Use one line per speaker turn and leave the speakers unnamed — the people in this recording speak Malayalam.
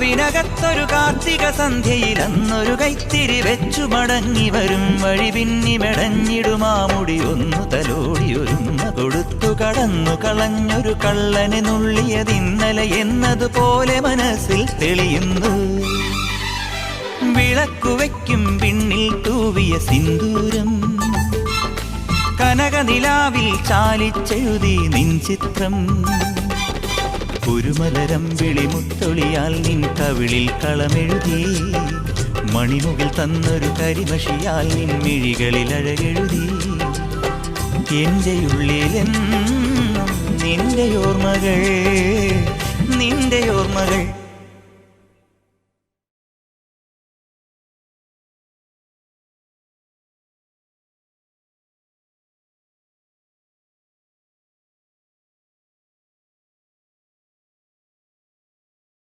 കാവിനകത്തൊരു കാർത്തിക സന്ധ്യയിൽ അന്നൊരു കൈത്തിരി വെച്ചു മടങ്ങി വരും വഴി പിന്നി മെടഞ്ഞിടുമാമുടി ഒന്നു തലോടി ഒരുമ കൊടുത്തു കടന്നു കളഞ്ഞൊരു കള്ളനെ നുള്ളിയതിന്നലെ എന്നതുപോലെ മനസ്സിൽ തെളിയുന്നു. വിളക്കുവയ്ക്കും പിന്നിൽ തൂവിയ സിന്ദൂരം കനകനിലാവിൽ ചാലിച്ചെഴുതി നിൻ ചിത്രം. കുരുമലരം വിളിമുത്തൊളിയാൽ നിൻ കവിളിൽ കളമെഴുതി മണിമുകിൽ തന്നൊരു കരിമഷിയാൽ നിൻ മിഴികളിൽ അഴകെഴുതി. എൻ്റെ ഉള്ളിലെന്നും നിന്റെ ഓർമ്മകൾ നിന്റെ ഓർമ്മകൾ